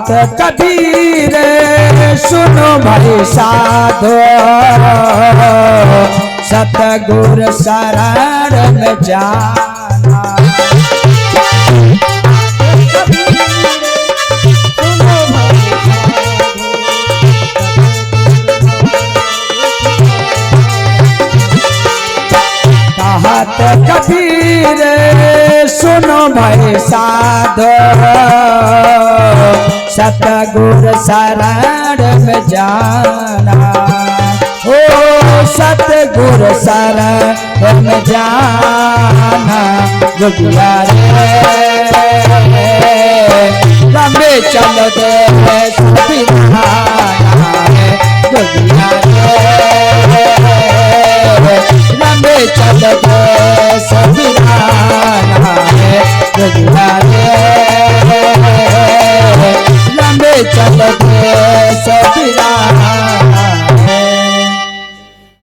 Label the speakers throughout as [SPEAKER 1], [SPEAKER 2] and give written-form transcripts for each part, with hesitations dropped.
[SPEAKER 1] बात कबीर सुनो भाई साधो, सतगुर शरण में जाना। कहत कबीर सुनो भाई साधो, सतगुर शरण में जाना। ओ सतगुर शरण में जाना। जोगिया रे लंबे चल दे सुबिधाना है। जोगिया रे लंबे चल दे सुबिधाना है। जोगिया रे लंबे चल दे सुबिधाना है।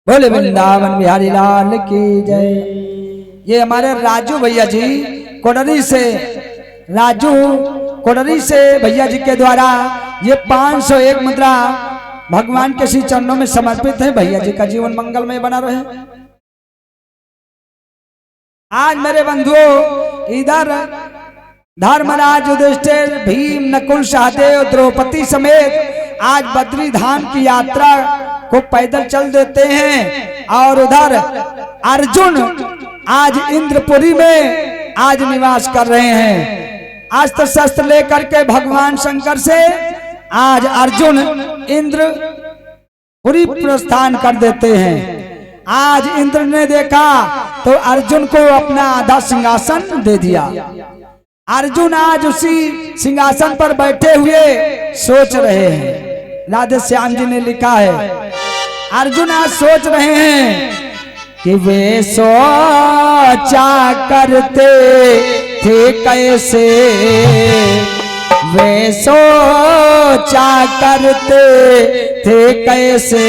[SPEAKER 1] बोले वृंदावन बिहारी लाल की जय। ये हमारे राजू भैया जी कोडरी से, राजू कोडरी से भैया जी के द्वारा ये 501 मुद्रा भगवान के श्री चरणों में समर्पित है। भैया जी का जीवन मंगलमय बना रहे। आज मेरे बंधुओं इधर धर्मराज युधिष्ठिर भीम नकुल सहदेव द्रौपदी समेत आज बद्री धाम की यात्रा को पैदल चल देते हैं और उधर अर्जुन आज इंद्रपुरी में आज निवास कर रहे हैं। अस्त्र शस्त्र लेकर के भगवान शंकर से आज अर्जुन इंद्रपुरी प्रस्थान कर देते हैं। आज इंद्र ने देखा तो अर्जुन को अपना आधा सिंहासन दे दिया। अर्जुन आज उसी सिंहासन पर बैठे हुए सोच रहे हैं। राधे श्याम जी ने लिखा है, अर्जुन आज सोच रहे हैं कि वे सोचा करते थे कैसे, वे सोचा करते थे कैसे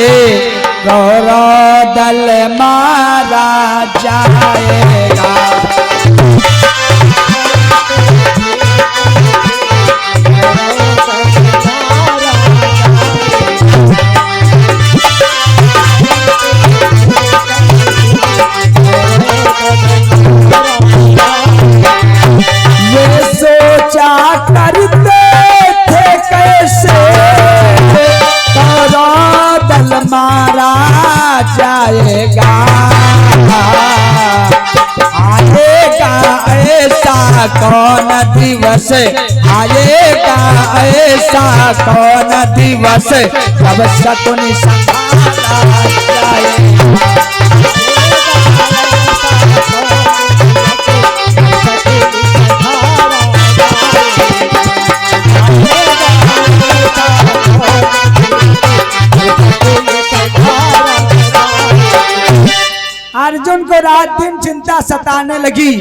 [SPEAKER 1] कौरव दल मारा जाएगा। जाएगा आएगा ऐसा कौन दिवस, आएगा ऐसा कौन दिवस जब शकुनी संभाला जाएगा। अर्जुन को रात दिन चिंता सताने लगी।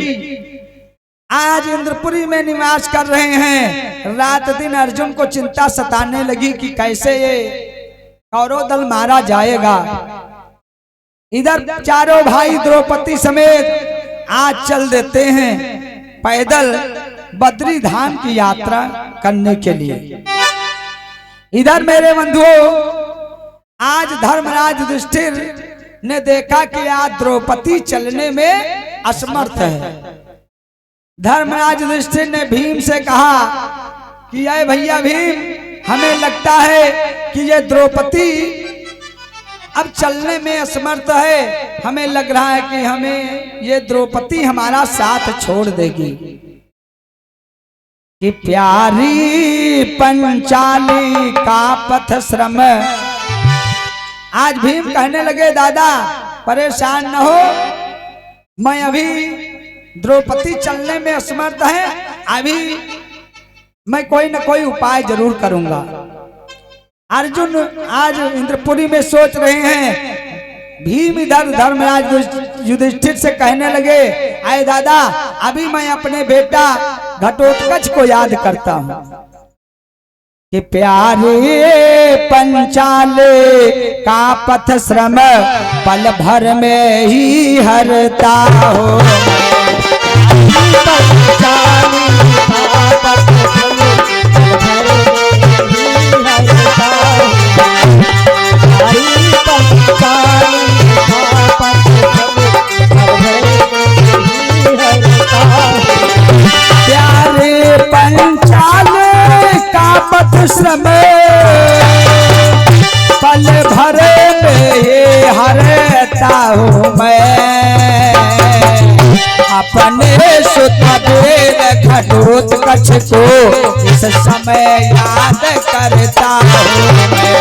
[SPEAKER 1] आज इंद्रपुरी में निवास कर रहे हैं। रात दिन अर्जुन को चिंता सताने लगी कि कैसे ये कौरव दल मारा जाएगा। इधर चारों भाई द्रौपदी समेत आज चल देते हैं पैदल बद्री धाम की यात्रा करने के लिए। इधर मेरे बंधुओं आज धर्मराज युधिष्ठिर ने देखा कि आज द्रौपदी चलने में असमर्थ है। धर्मराज युधिष्ठिर ने भीम से कहा कि अरे भैया भीम, हमें लगता है कि ये द्रौपदी अब चलने में असमर्थ है। हमें लग रहा है कि हमें ये द्रौपदी हमारा साथ छोड़ देगी। कि प्यारी पंचाली का पथ श्रम। आज भीम कहने लगे, दादा परेशान न हो, मैं अभी द्रौपदी चलने में असमर्थ है, अभी मैं कोई न कोई उपाय जरूर करूंगा। अर्जुन आज इंद्रपुरी में सोच रहे हैं। भीम इधर धर्मराज युधिष्ठिर से कहने लगे, आए दादा अभी मैं अपने बेटा घटोत्कच को याद करता हूं कि प्यारे पंचाले का पथ श्रम पल भर में ही हरता हो। पंचाले का पथ श्रम पल भर में प्यारे पंचाल का पथ श्रम पल भर में ये हरता हूँ मैं अपने सुतबेर घटोत्कच को इस समय याद करता हूँ मैं।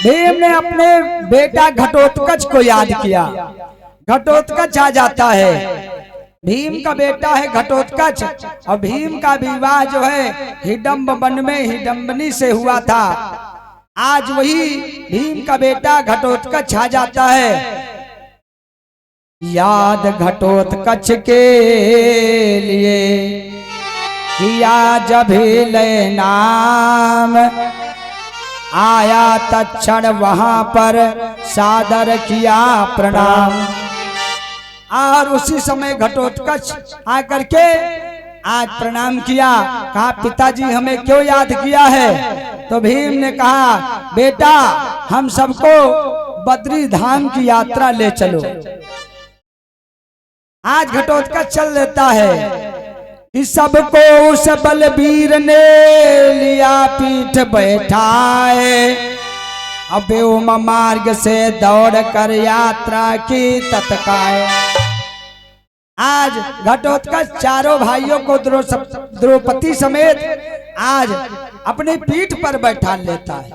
[SPEAKER 1] भीम ने अपने बेटा घटोत्कच को याद किया। घटोत्कच आ जाता है, भीम का बेटा है घटोत्कच, और भीम का विवाह जो है हिडम्ब वन में हिडम्बनी से हुआ था। आज वही भीम का बेटा घटोत्कच आ जाता है। याद घटोत्कच के लिए किया जब ले नाम, आया तत्क्षण वहां पर सादर किया प्रणाम। और उसी समय घटोत्कच आकर के आज प्रणाम किया, कहा पिताजी हमें क्यों याद किया है? तो भीम ने कहा बेटा हम सबको बद्री धाम की यात्रा ले चलो। आज घटोत्कच चल देता है कि सबको उस बलबीर ने लिया पीठ बैठाए, अब व्योम मार्ग से दौड़ कर यात्रा की तत्काल। आज घटोत्कच चारों भाइयों को द्रौपदी समेत आज अपनी पीठ पर बैठा लेता है।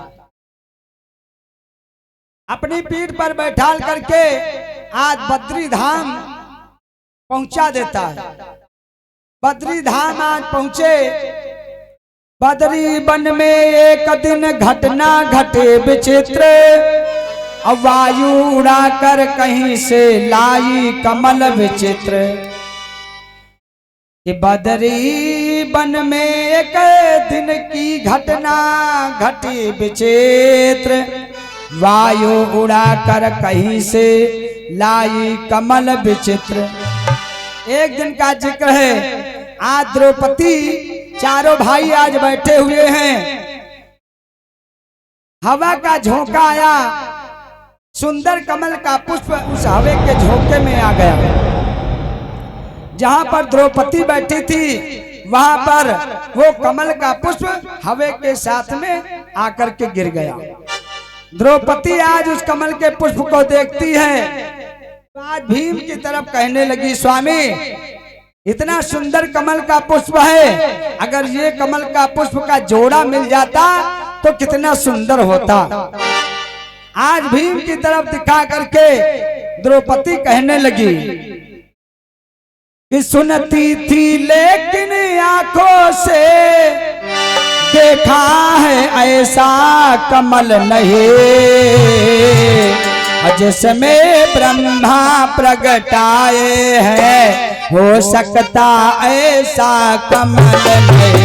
[SPEAKER 1] अपनी पीठ पर बैठाल करके आज बद्री धाम पहुंचा देता है। बद्री धाम आज पहुंचे। बद्री वन में एक दिन घटना घटे विचित्र, अब वायु उड़ाकर कहीं से लाई कमल विचित्र। कि बद्री वन में एक दिन की घटना घटी विचित्र, वायु उड़ाकर कहीं से लाई कमल विचित्र। एक दिन का जिक्र है। आज द्रौपदी चारों भाई आज बैठे हुए हैं। हवा का झोंका आया, सुंदर कमल का पुष्प उस हवा के झोंके में आ गया। जहां पर द्रौपदी बैठी थी वहां पर वो कमल का पुष्प हवा के साथ में आकर के गिर गया। द्रौपदी आज उस कमल के पुष्प को देखती है। आज भीम की तरफ कहने लगी स्वामी इतना सुंदर कमल का पुष्प है, अगर ये कमल का पुष्प का जोड़ा मिल जाता तो कितना सुंदर होता। आज भीम की तरफ दिखा करके द्रौपदी कहने लगी कि सुनती थी लेकिन आंखों से देखा है ऐसा कमल नहीं, जिसमें ब्रह्मा प्रगटाए हैं हो सकता ऐसा कमल नहीं।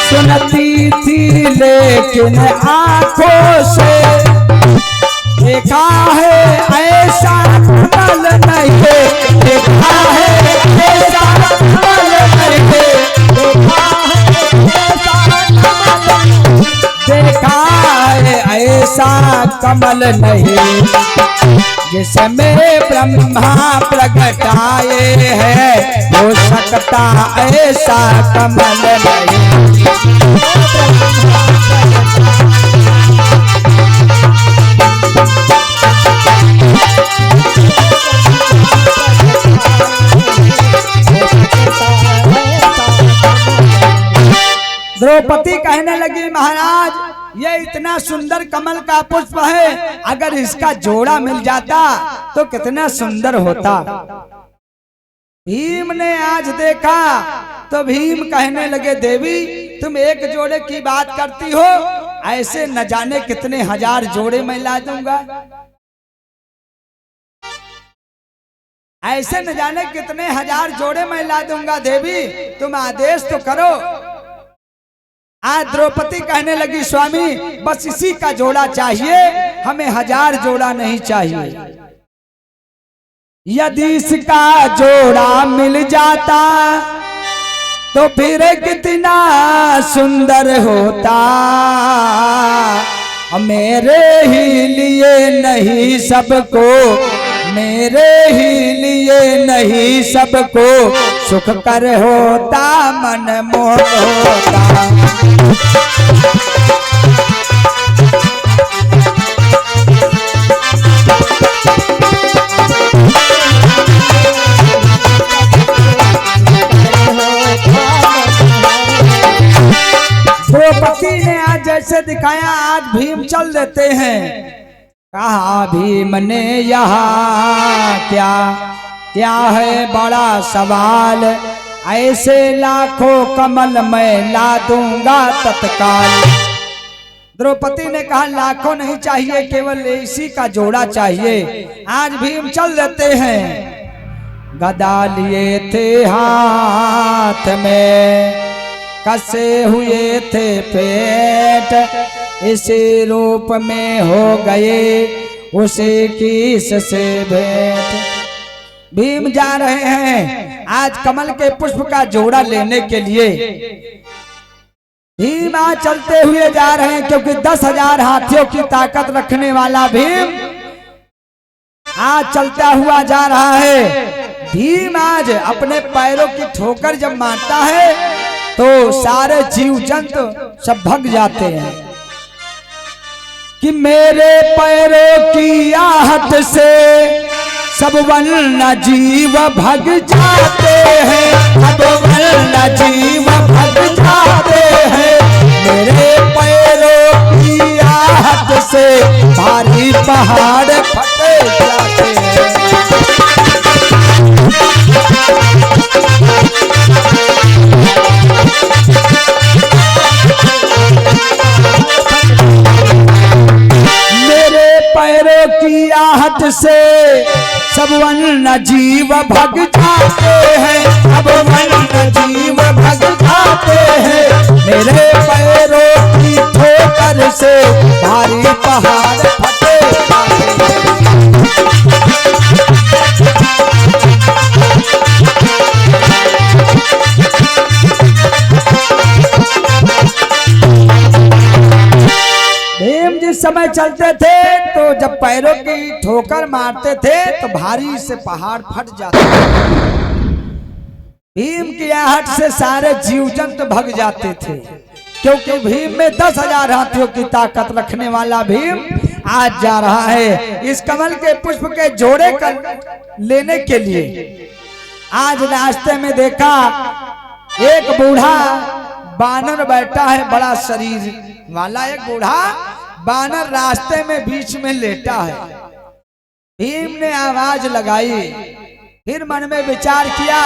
[SPEAKER 1] सुनती थी लेकिन आंखों से देखा है ऐसा कमल नहीं, देखा है ऐसा कमल नहीं, देखा है ऐसा कमल नहीं, जिसमें ब्रह्मा प्रगटाए हैं हो सकता ऐसा कमल नहीं। द्रौपदी कहने लगी महाराज ये इतना सुंदर कमल का पुष्प है, अगर इसका जोड़ा मिल जाता तो कितना सुंदर होता। भीम ने आज देखा तो भीम कहने लगे देवी तुम एक जोड़े की बात करती हो, ऐसे न जाने कितने हजार जोड़े मैं ला दूंगा, ऐसे न जाने कितने हजार जोड़े मैं ला दूंगा। देवी तुम आदेश तो करो। आज द्रौपदी कहने लगी स्वामी बस इसी का जोड़ा चाहिए, हमें हजार जोड़ा नहीं चाहिए। यदि इसका जोड़ा मिल जाता तो फिर कितना सुंदर होता। मेरे ही लिए नहीं सबको, मेरे ही लिए नहीं सबको सुख कर होता, मन मोह होता। द्रौपदी ने आज जैसे दिखाया आज भीम चल देते हैं। कहा भीम ने यहाँ क्या क्या है बड़ा सवाल, ऐसे लाखों कमल मैं ला दूंगा तत्काल। द्रौपदी ने कहा लाखों नहीं चाहिए, केवल इसी का जोड़ा चाहिए। आज भीम चल देते हैं। गदा लिए थे हाथ में, कसे हुए थे पेट, इसी रूप में हो गए उसी कीस से भेंट। भीम जा रहे हैं आज कमल के पुष्प का जोड़ा लेने के लिए। भीम आज चलते हुए जा रहे हैं क्योंकि 10,000 हाथियों की ताकत रखने वाला भीम आज चलता हुआ जा रहा है। भीम आज अपने पैरों की ठोकर जब मारता है तो सारे जीव जंतु सब भग जाते हैं कि मेरे पैरों की आहट से सब वन्य जीव भग जाते हैं, सब वन्य जीव भग जाते हैं। मेरे पैरों की आहट से भारी पहाड़ फटे जाते हैं। पैरों की आहट से सब वन्य जीव भग जाते हैं, सब वन्य जीव भग जाते हैं। मेरे पैरों की ठोकर से भारी पहाड़ फटे जाते हैं। भीम जिस समय चलते थे तो जब पैरों की ठोकर मारते थे तो भारी से पहाड़ फट जाते थे। भीम की आहट से सारे जीव जंतु भग जाते थे क्योंकि भीम में 10,000 हाथियों की ताकत रखने वाला भीम आज जा रहा है इस कमल के पुष्प के जोड़े कर लेने के लिए। आज रास्ते में देखा एक बूढ़ा बानर बैठा है, बड़ा शरीर वाला एक बूढ़ा बानर रास्ते में बीच में लेटा है। भीम ने आवाज लगाई, फिर मन में विचार किया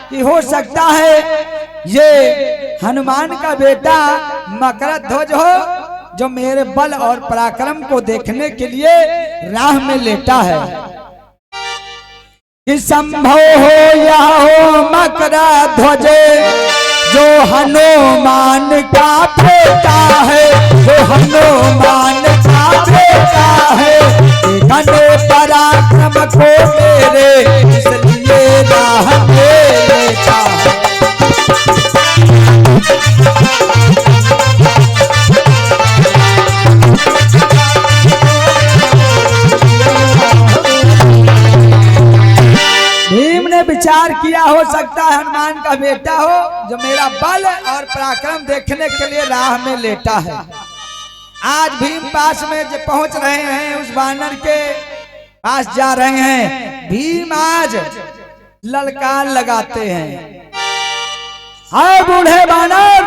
[SPEAKER 1] कि हो सकता है ये हनुमान का बेटा मकरध्वज हो जो मेरे बल और पराक्रम को देखने के लिए राह में लेटा है। कि संभव हो या हो मकरध्वज जो हनुमान का बेटा है, जो हनुमान का बेटा है। घने पराक्रम को मेरे इसलिए राह में लेता है। भीम ने विचार किया हो सकता है हनुमान का बेटा हो जो मेरा बल और पराक्रम देखने के लिए राह में लेटा है। आज भीम पास में जो पहुंच रहे हैं उस बानर के पास जा रहे हैं। भीम आज ललकार लगाते हैं, हाय बूढ़े बानर,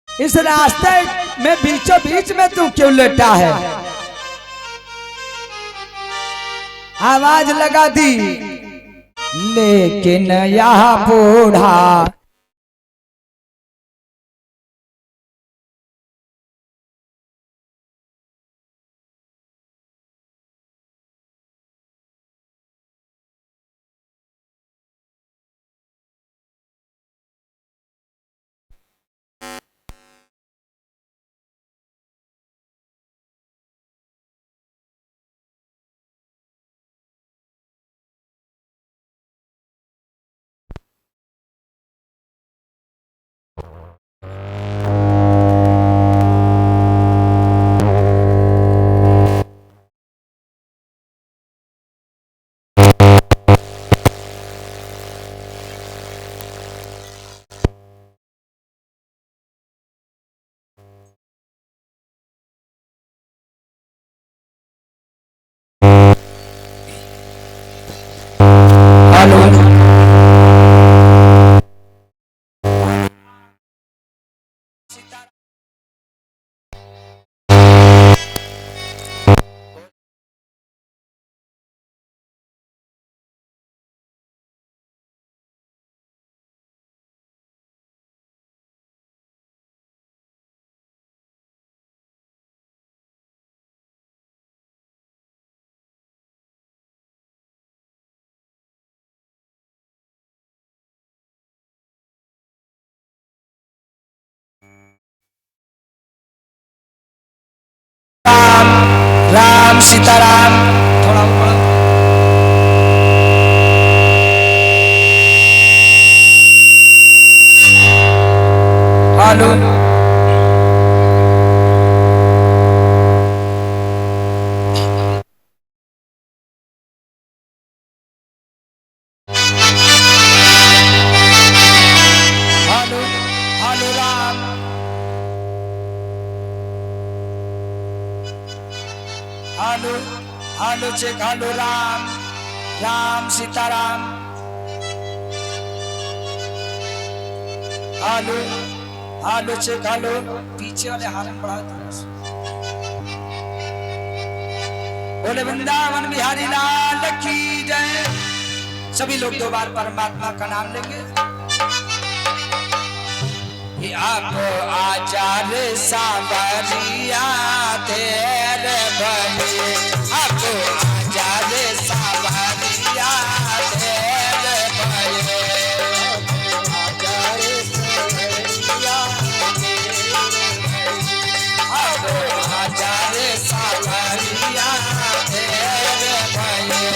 [SPEAKER 1] इस रास्ते में बीचों बीच में तू क्यों लेटा है? आवाज लगा दी, लेकिन यह बूढ़ा सीताराम। थोड़ा ऊपर hello hello hello Ram hello hello check hello Ram Ram Sitaram hello hello check hello पीछे वाले हारन बढ़ा थोड़ा सा। बोले वृंदावन बिहारी लाल की जय। सभी लोग दो बार परमात्मा का नाम लेंगे। आप आचार्य सावरिया तेर भले आप आचार्य सावरिया तेर भले आचार्य सावरिया आप आचार्य सावरिया तेर भले।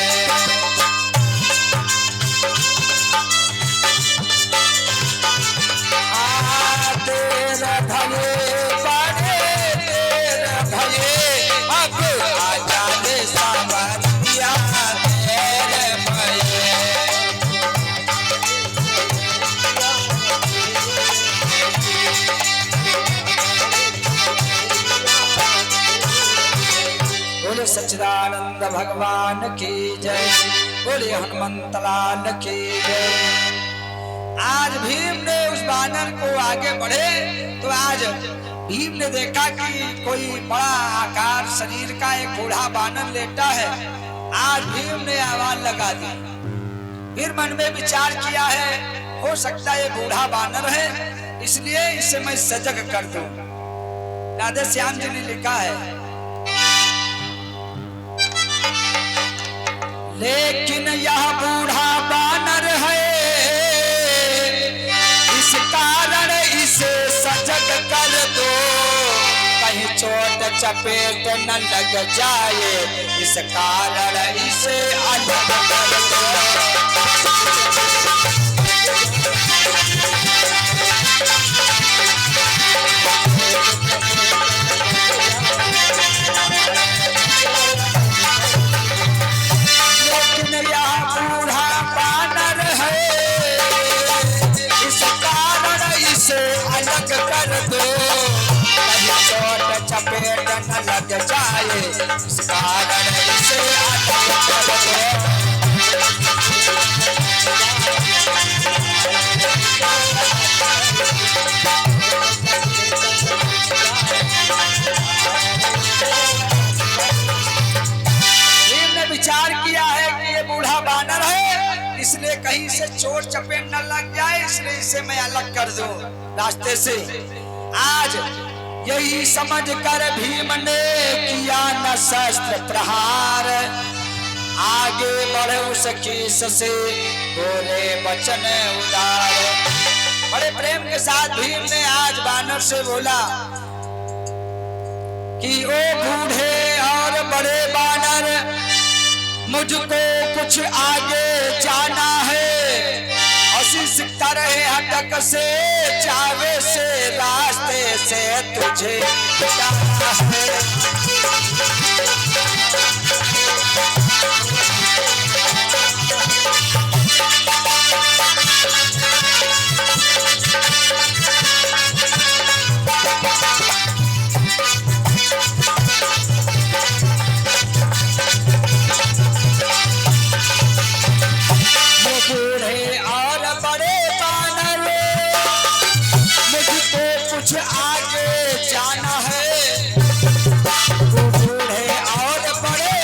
[SPEAKER 1] सच्चिदानंद भगवान की जय। बोले हनुमंत लाल की जय। आज भीम ने उस बानर को आगे बढ़े तो आज भीम ने देखा कि कोई बड़ा आकार शरीर का एक बूढ़ा बानर लेटा है। आज भीम ने आवाज लगा दी। फिर मन में विचार किया है हो सकता है ये बूढ़ा बानर है इसलिए इसे मैं सजग कर दूं। राधे श्याम जी ने लिखा है लेकिन यह बूढ़ा बानर है इस कारण इसे सजग कर दो कहीं चोट चपेट न लग जाए इस कारण इसे अलग कर दो। चपेट न लग जाए इस कारण इसे अलग कर दो। ने विचार किया है कि ये बूढ़ा बानर है इसलिए कहीं से चोट चपेट न लग जाए इसलिए इसे मैं अलग कर दूं रास्ते से। आज यही समझ कर भीम ने किया न शस्त्र प्रहार आगे बढ़े उस कीस से बोले वचन उदार। बड़े प्रेम के साथ भीम ने आज बानर से बोला कि ओ बूढ़े और बड़े बानर मुझको कुछ आगे जाना है आशीष कर हटक से चावे से रास्ते से तुझे जाना है। आगे जाना है बूढ़े और बड़े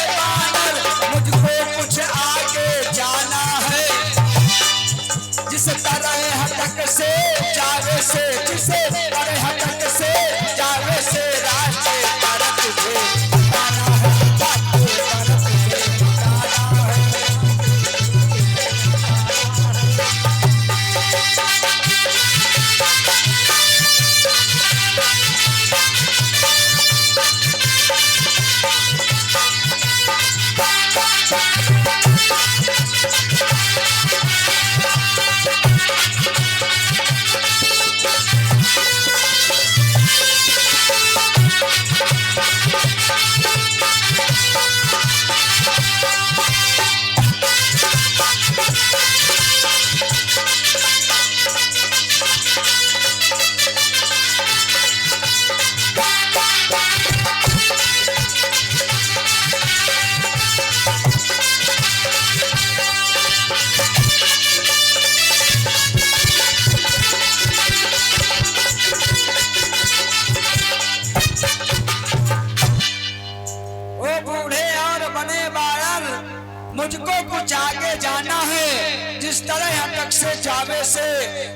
[SPEAKER 1] मुझको कुछ आगे जाना है, जिस तरह हटक से जावे से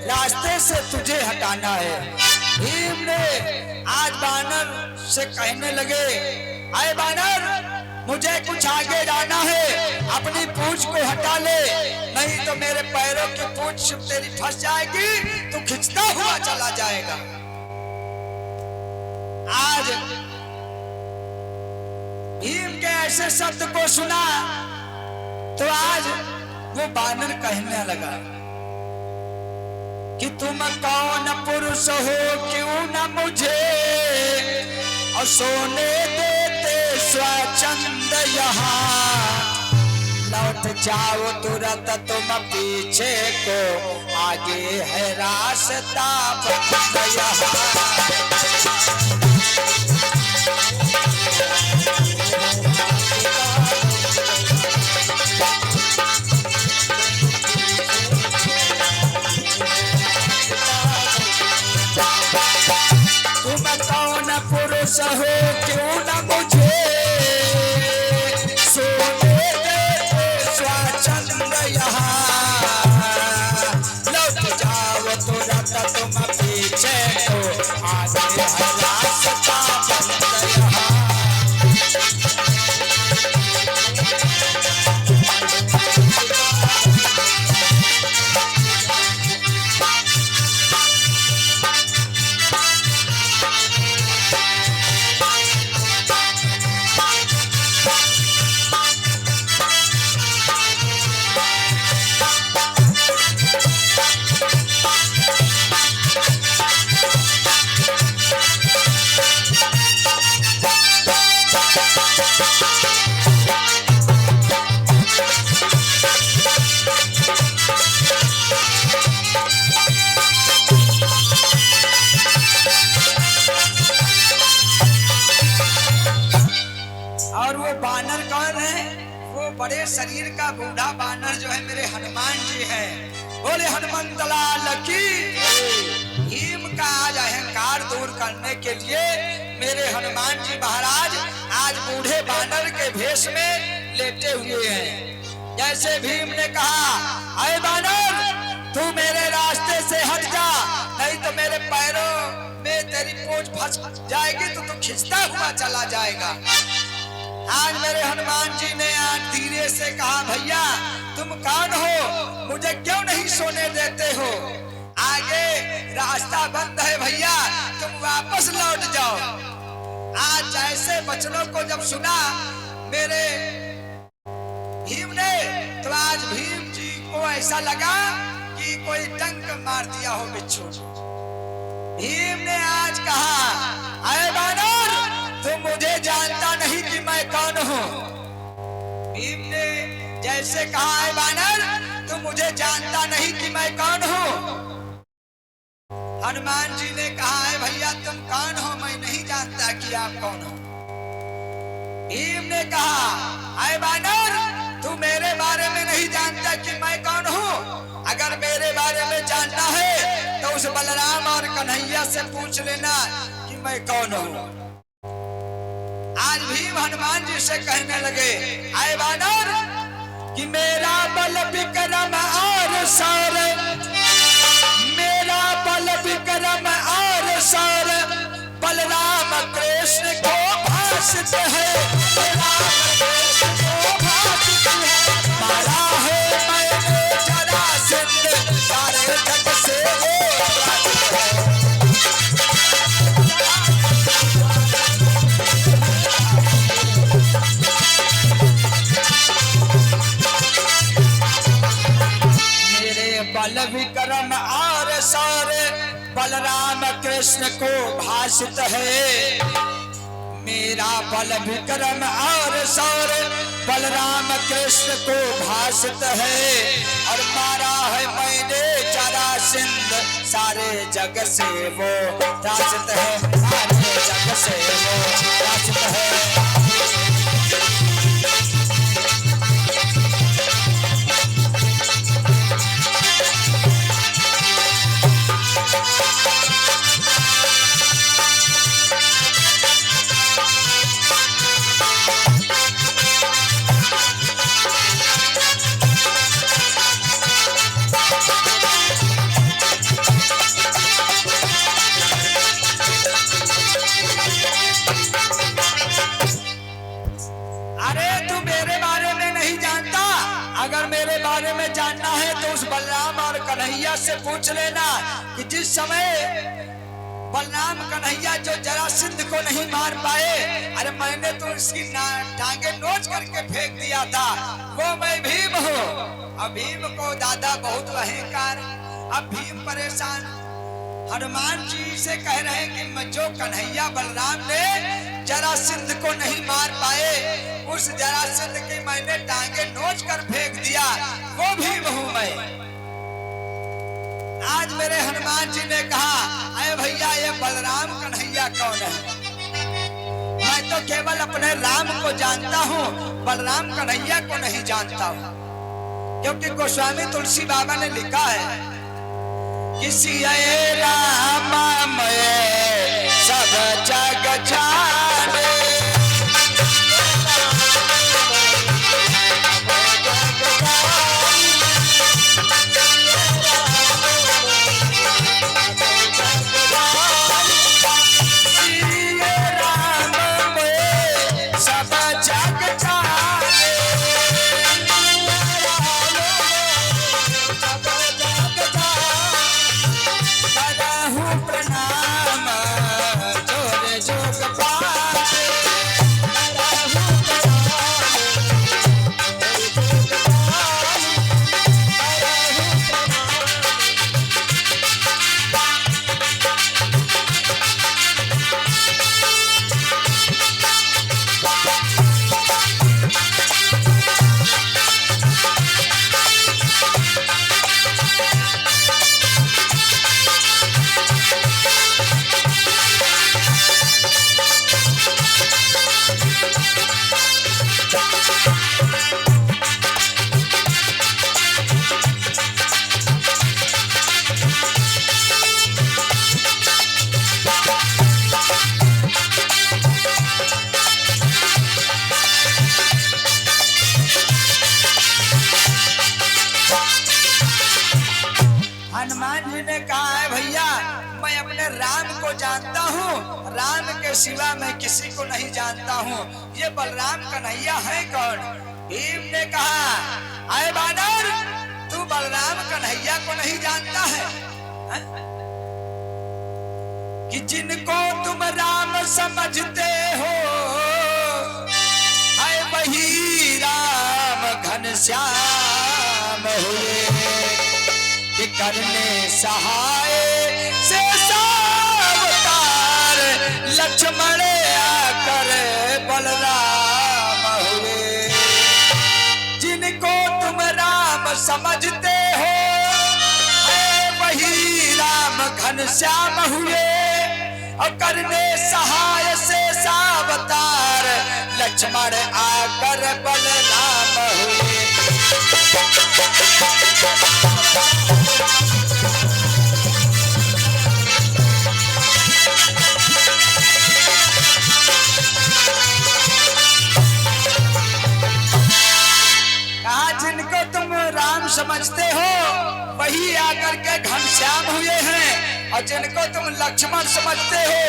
[SPEAKER 1] रास्ते से तुझे हटाना है। भीम ने आज बानर से कहने लगे, अरे बानर मुझे कुछ आगे जाना है, अपनी पूंछ को हटा ले, नहीं तो मेरे पैरों की पूंछ तेरी फंस जाएगी, तू खिंचता हुआ चला जाएगा। आज भीम के ऐसे शब्द को सुना तो आज वो बानर कहने लगा कि तुम कौन पुरुष हो, क्यों न मुझे और सोने देते स्वच्छंद यहाँ, लौट जाओ तुरंत तुम पीछे को, आगे है रास्ता बंद यहाँ। पुरुष हो क्यों न मुझे सोने देते स्वच्छंद यहाँ, लौट जाओ तुरंत तुम पीछे को, आगे है रास्ता बंद यहाँ। और वो बानर कौन है? वो बड़े शरीर का बूढ़ा बानर जो है मेरे हनुमान जी है। बोले हनुमंत लाल की। भीम का आज अहंकार दूर करने के लिए मेरे हनुमान जी महाराज आज बूढ़े बानर के भेष में लेटे हुए हैं। जैसे भीम ने कहा, अरे बानर तू मेरे रास्ते से हट जा, नहीं तो मेरे पैरों में तेरी पूंछ फंस जाएगी, तो तू खिंचता हुआ चला जाएगा। आज मेरे हनुमान जी ने आज धीरे से कहा, भैया तुम कौन हो, मुझे क्यों नहीं सोने देते हो, आगे रास्ता बंद है भैया, तुम वापस लौट जाओ। आज जैसे बचनों को जब सुना मेरे भीम ने, तो आज भीम जी को ऐसा लगा कि कोई डंक मार दिया हो बिच्छू। भीम ने आज कहा, अरे बानर तुम मुझे जानता नहीं कि मैं कौन हूँ। भीम ने जैसे कहा, है बानर तुम मुझे जानता नहीं कि मैं कौन हूँ। हनुमान जी ने कहा, है भैया तुम कौन हो, मैं नहीं जानता कि आप कौन हो। भीम ने कहा, है बानर तू मेरे बारे में नहीं जानता कि मैं कौन हूँ, अगर मेरे बारे में जानना है तो उस बलराम और कन्हैया से पूछ लेना कि मैं कौन हूँ। आज भीम हनुमान जी से कहने लगे, आए बानर कि मेरा बल विक्रम और सौर, मेरा बल विक्रम और सौर बलराम कृष्ण को भाषित है, बलराम कृष्ण को भाषित है, मारा है मैंने जरासंध, सारे जग से वो अपराजित है। बलराम कृष्ण को भाषित है, मेरा बल विक्रम और शौर्य बलराम कृष्ण को भाषित है, और मारा है मैंने जरासंध, सारे जग से वो त्रासित है, सारे जग से वो त्रासित है। अगर मेरे बारे में जानना है तो उस बलराम और कन्हैया से पूछ लेना कि जिस समय बलराम कन्हैया जो जरासंध को नहीं मार पाए, अरे मैंने तो उसकी टांगे नोच करके फेंक दिया था, वो मैं भीम हूँ। अब भीम को दादा बहुत अहंकार, अब भीम परेशान। हनुमान जी से कह रहे हैं कि जो कन्हैया बलराम ने जरासंध को नहीं मार पाए, उस जरासंध की मैंने टांगे नोच कर फेंक दिया, वो भीम हूं मैं। आज मेरे हनुमान जी ने कहा, अरे भैया ये बलराम कन्हैया कौन है? मैं तो केवल अपने राम को जानता हूँ, बलराम कन्हैया को नहीं जानता हूँ। क्योंकि गोस्वामी तुलसी बाबा ने लिखा है, किसी राम में सब जग जाने, जानता हूँ, राम के सिवा मैं किसी को नहीं जानता हूँ, ये बलराम कन्हैया है कौन? भीम ने कहा, अरे बानर, तू बलराम कन्हैया को नहीं जानता है? कि जिनको तुम राम समझते हो, अरे वही राम घनश्याम हुए, कि करने सहाय से लक्ष्मण आकर बलराम हुए। जिनको तुम राम समझते हो, वही राम घनश्याम हुए, और करने सहाय से सावतार लक्ष्मण आकर बलराम हुए। जिनको तुम राम समझते हो वही आकर के घनश्याम हुए हैं, और जिनको तुम लक्ष्मण समझते हो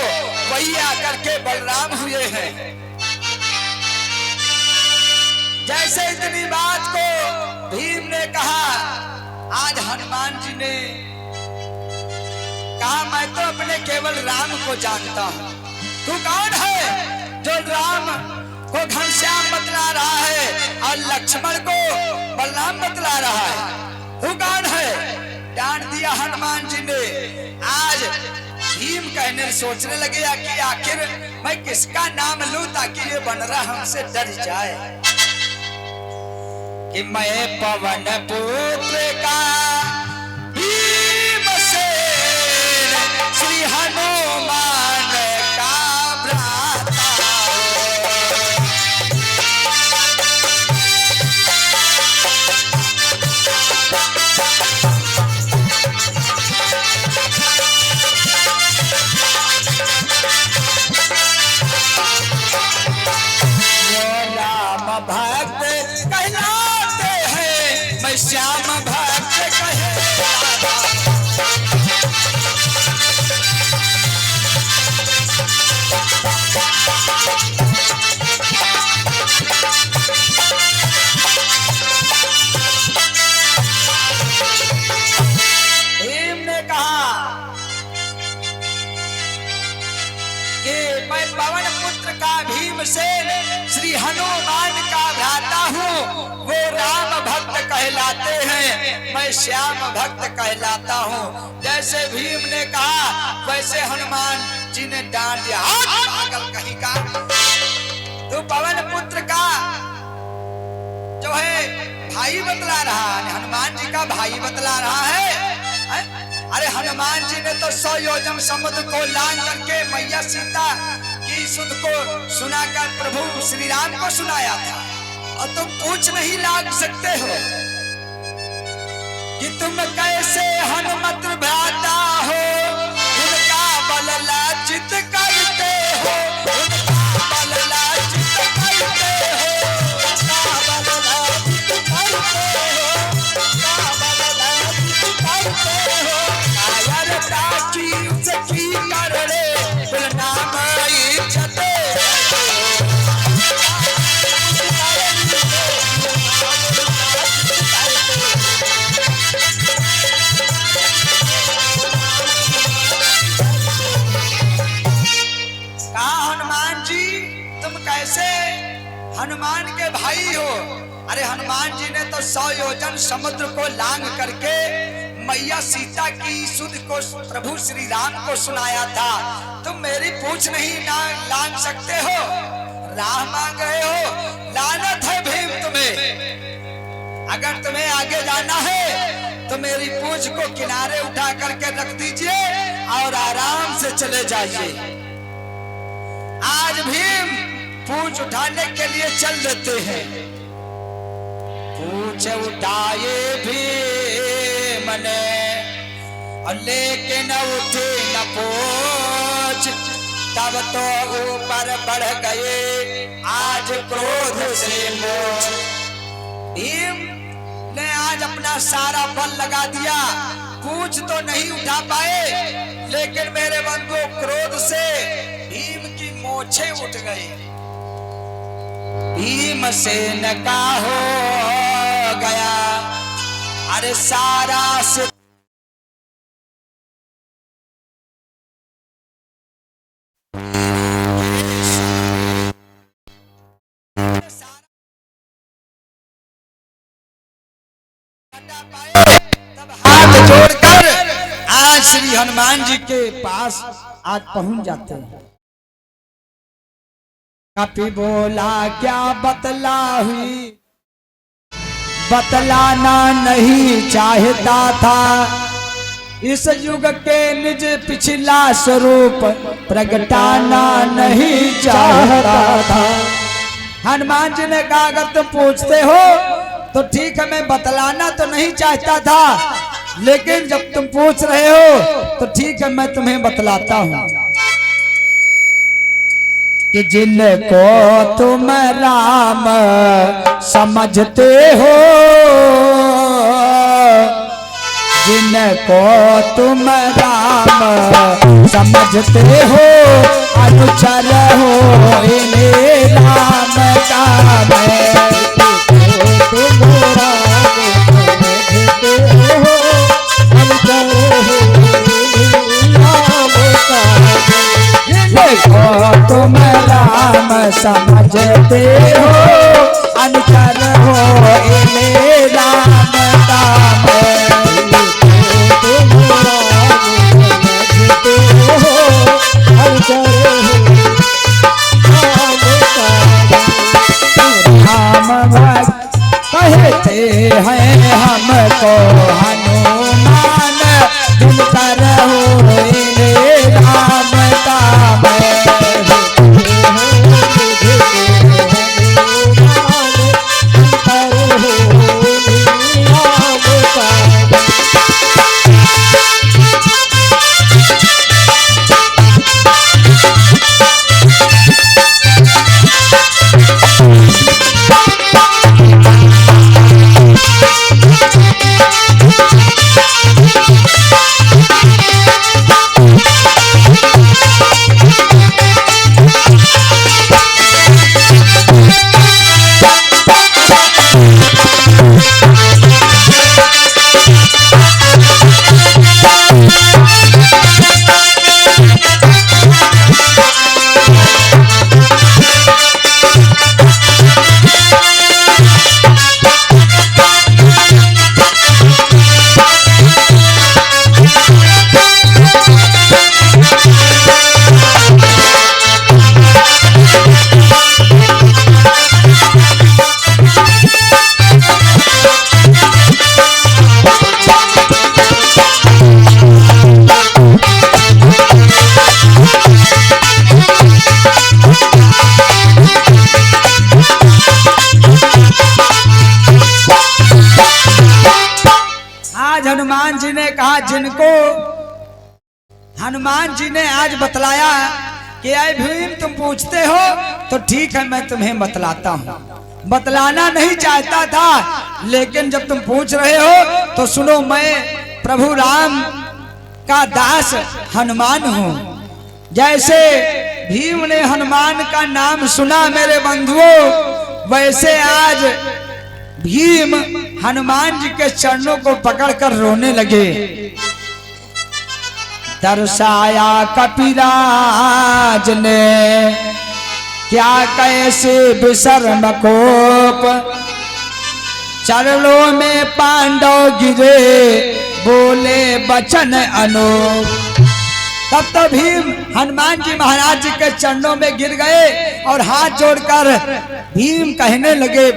[SPEAKER 1] वही आकर के बलराम हुए हैं। जैसे इतनी बात को भीम ने कहा, आज हनुमान जी ने कहा, मैं तो अपने केवल राम को जानता हूँ, तू कौन है जो राम को घनश्याम बतला रहा है और लक्ष्मण को बलराम बतला रहा है? तू कौन है? डांट दिया हनुमान जी ने। आज सोचने लगे कि आखिर मैं किसका नाम लूं ताकि ये बनरा हमसे डर जाए। कि मैं पवन पुत्र का भीमसेन श्री हनुमान का भ्राता। राम भक्त कहलाते हैं, मैं श्याम भक्त कहलाता। भीम ने कहा कि मैं पवन पुत्र का भीमसेन श्री हनुमान का भ्राता हूँ। वो राम भक्त कहलाते हैं, मैं श्याम भक्त कहलाता हूँ। जैसे भीम ने कहा वैसे हनुमान जी ने डांट दिया, पागल कहीं का, तू पवन पुत्र का जो है भाई बतला रहा है, हनुमान जी का भाई बतला रहा है। अरे हनुमान जी ने तो 100 योजन समुद्र को लांघ करके मैया सीता की सुध को सुनाकर प्रभु श्री राम को सुनाया था, और तुम पूछ नहीं लाग सकते हो कि तुम कैसे हनुमत भ्राता हो, उनका बल लांछित करते हो, उनका बल लांछित करते हो, उनका बल लांछित करते हो, उनका बल लांछित करते हो। कायरता की सखी करड़े नाम इज्जत हनुमान के भाई हो। अरे हनुमान जी ने तो 100 योजन समुद्र को लांघ करके मैया सीता की सुध को प्रभु श्री राम को सुनाया था, तुम मेरी पूछ नहीं लांघ सकते हो, राह मांग रहे हो। लानत है भीम तुम्हें, अगर तुम्हें आगे जाना है तो मेरी पूछ को किनारे उठा करके रख दीजिए और आराम से चले जाइए। आज भीम पूछ उठाने के लिए चल देते हैं। पूछ उठाए भीम ने और लेकिन उठे न पूछ, तब तो ऊपर बढ़ गए आज क्रोध से मोच। भीम ने आज अपना सारा बल लगा दिया, पूछ तो नहीं उठा पाए, लेकिन मेरे बंधु क्रोध से भीम की मोछे उठ गई। भीमसेन का हो गया अरे सारा से तब हाथ जोड़कर आज श्री हनुमान जी के पास आज पहुंच जाते हैं। कपि बोला क्या बतला हुई, बतलाना नहीं चाहता था, इस युग के निज पिछला स्वरूप प्रगटाना नहीं चाहता था। हनुमान जी ने कहा अगर तुम पूछते हो तो ठीक है, मैं बतलाना तो नहीं चाहता था, लेकिन जब तुम पूछ रहे हो तो ठीक है, मैं तुम्हें बतलाता हूँ कि जिनको तुम राम समझते हो, जिनको तुम राम समझते हो, अनुचर हो इन्हें राम का मैं। तुम राम समझते हो, अनुचर हो राम का मैं। जिनको तुम राम समझते हो, अनुचर हो इन्हें राम का मैं। तुम राम समझते हो, को हनुमान दिन कर होए राम का हनुमान जी ने कहा, जिनको हनुमान जी ने आज बतलाया कि आए भीम तुम पूछते हो तो ठीक है, मैं तुम्हें बतलाता हूँ। बतलाना नहीं चाहता था, लेकिन जब तुम पूछ रहे हो तो सुनो, मैं प्रभु राम का दास हनुमान हूँ। जैसे भीम ने हनुमान का नाम सुना मेरे बंधुओं, वैसे आज भीम हनुमान जी के चरणों को पकड़कर रोने लगे। दर्शाया कपिराज ने क्या कैसे विशर्म कोप, चरणों में पांडव गिरे बोले वचन अनूप। तब तो भीम हनुमान जी महाराज जी के चरणों में गिर गए और हाथ जोड़कर भीम कहने लगे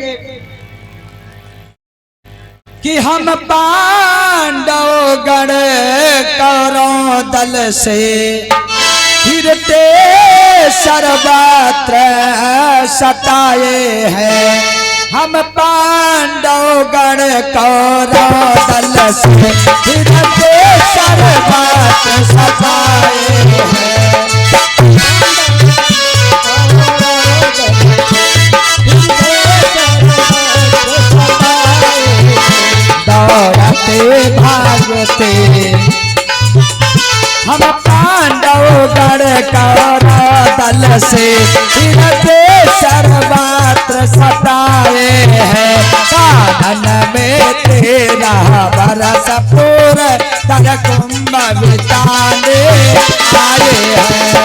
[SPEAKER 1] कि हम पांडव गण कौरव दल से फिरते सर्वत्र सताए हैं। हम पांडव गण कौरव दल से फिरते सर्वत्र सताए हैं। दौड़ते भागते हम पांडव गण कौरव दल से फिरते सर्वत्र सताए हैं। साधन में तेरा बरस पूर तर कुंभ बिताने आए हैं।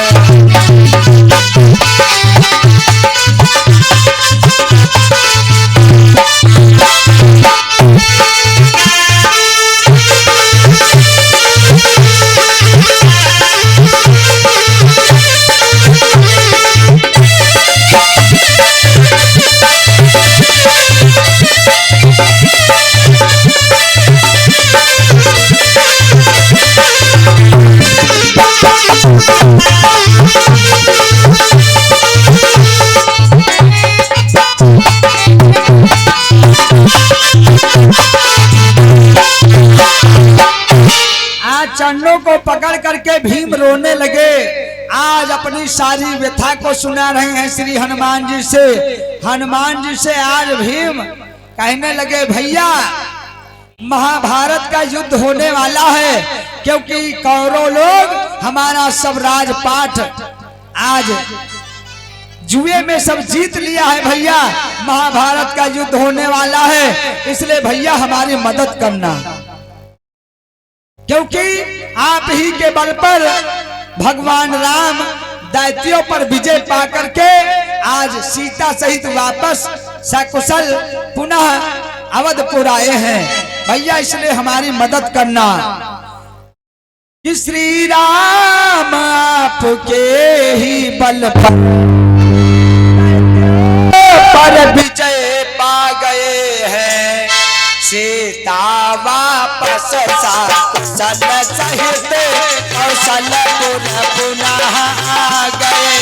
[SPEAKER 1] चरणों को पकड़ करके भीम रोने लगे। आज अपनी सारी व्यथा को सुना रहे हैं श्री हनुमान जी से। हनुमान जी से आज भीम कहने लगे, भैया महाभारत का युद्ध होने वाला है, क्योंकि कौरव लोग हमारा सब राजपाट आज जुए में सब जीत लिया है। भैया महाभारत का युद्ध होने वाला है, इसलिए भैया हमारी मदद करना, क्योंकि आप ही के बल पर भगवान राम दैत्यों पर विजय पा करके आज सीता सहित वापस सकुशल पुनः अवधपुर आए हैं। भैया इसलिए हमारी मदद करना कि श्री राम आपके ही बल पर विजय पा गए हैं। सीता वापस सल सहित कौशलपुर पुनः आ गए।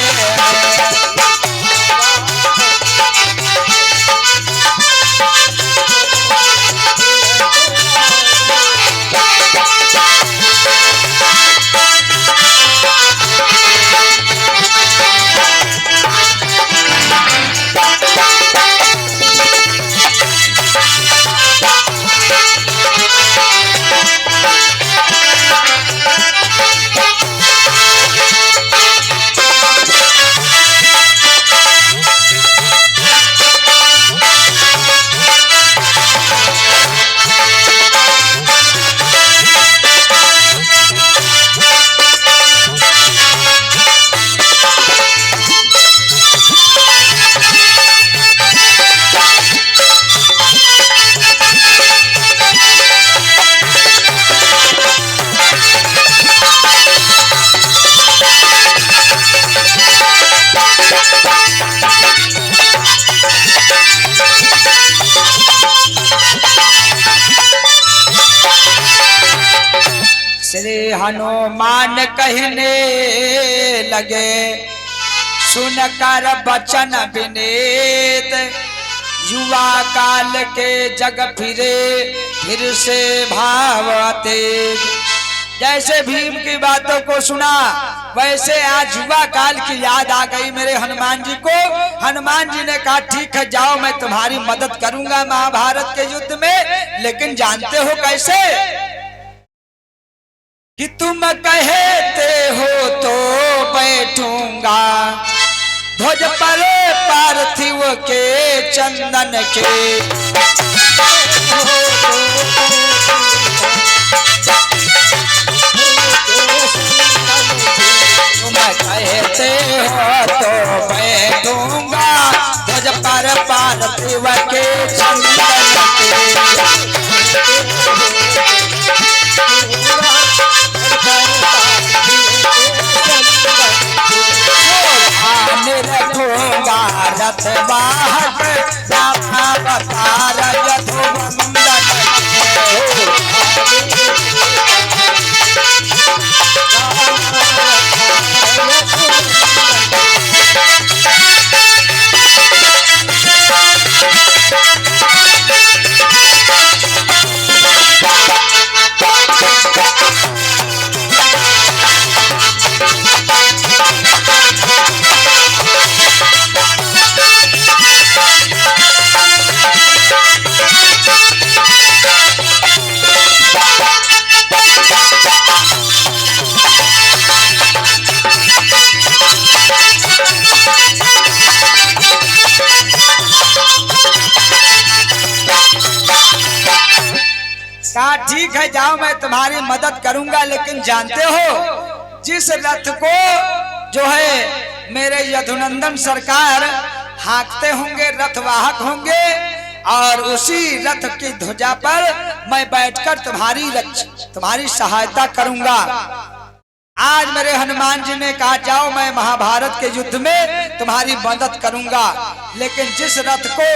[SPEAKER 1] श्री हनुमान कहने लगे सुनकर बचन विनीत, युवा काल के जग फिरे फिर से भावते। जैसे भीम की बातों को सुना वैसे आज युवा काल की याद आ गई मेरे हनुमान जी को। हनुमान जी ने कहा ठीक है जाओ मैं तुम्हारी मदद करूंगा महाभारत के युद्ध में, लेकिन जानते हो कैसे कि तुम कहते हो तो बैठूंगा ध्वज पर पार्थिव के चंदन के। तुम कहते हो तो बैठूंगा ध्वज पर पार्थिव के चंदन के। रखूंगा रथ वाहक अवतार यदुवंदन कहा ठीक है जाओ मैं तुम्हारी मदद करूंगा, लेकिन जानते हो जिस रथ को जो है मेरे यदुनंदन सरकार हाँकते होंगे, रथवाहक होंगे, और उसी रथ की ध्वजा पर मैं बैठकर तुम्हारी सहायता करूंगा। आज मेरे हनुमान जी ने कहा जाओ मैं महाभारत के युद्ध में तुम्हारी मदद करूंगा, लेकिन जिस रथ को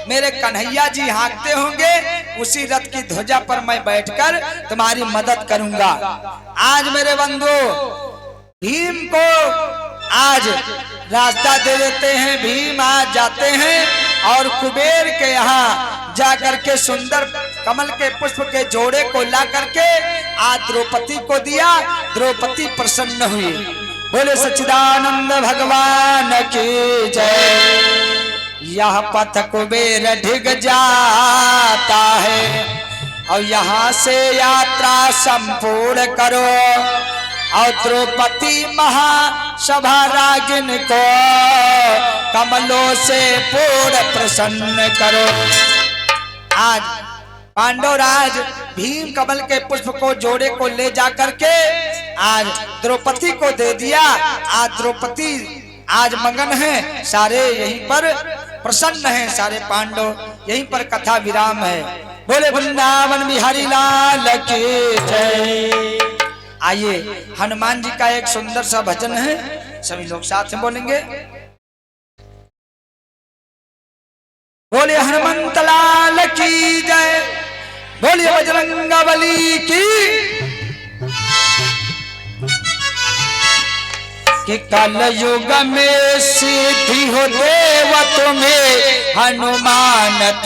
[SPEAKER 1] मेरे कन्हैया जी हाँकते होंगे उसी रथ की ध्वजा पर मैं बैठकर तुम्हारी मदद करूंगा। आज मेरे बंधु भीम को आज रास्ता दे देते हैं। भीम आज जाते हैं और कुबेर के यहाँ जाकर के सुंदर कमल के पुष्प के जोड़े को ला करके आज द्रौपदी को दिया। द्रौपदी प्रसन्न हुई। बोले सच्चिदानंद भगवान की जय। यह पथ कुबेर ढिग जाता है और यहाँ से यात्रा संपूर्ण करो और द्रौपदी महासभा रागिन को कमलों से पूर्ण प्रसन्न करो। आज पांडवराज भीम कमल के पुष्प को जोड़े को ले जाकर के आज द्रौपदी को दे दिया। आज द्रौपदी आज मगन है, सारे यहीं पर प्रसन्न हैं, सारे पांडव यहीं पर कथा विराम है। बोले वृंदावन बिहारी लाल की जय। आइए हनुमान जी का एक सुंदर सा भजन है, सभी लोग साथ में बोलेंगे। बोले हनुमंत लाल की जय। बजरंगबली की। कि कल युग में सिद्धि हो देव तुम्हें हनुमान।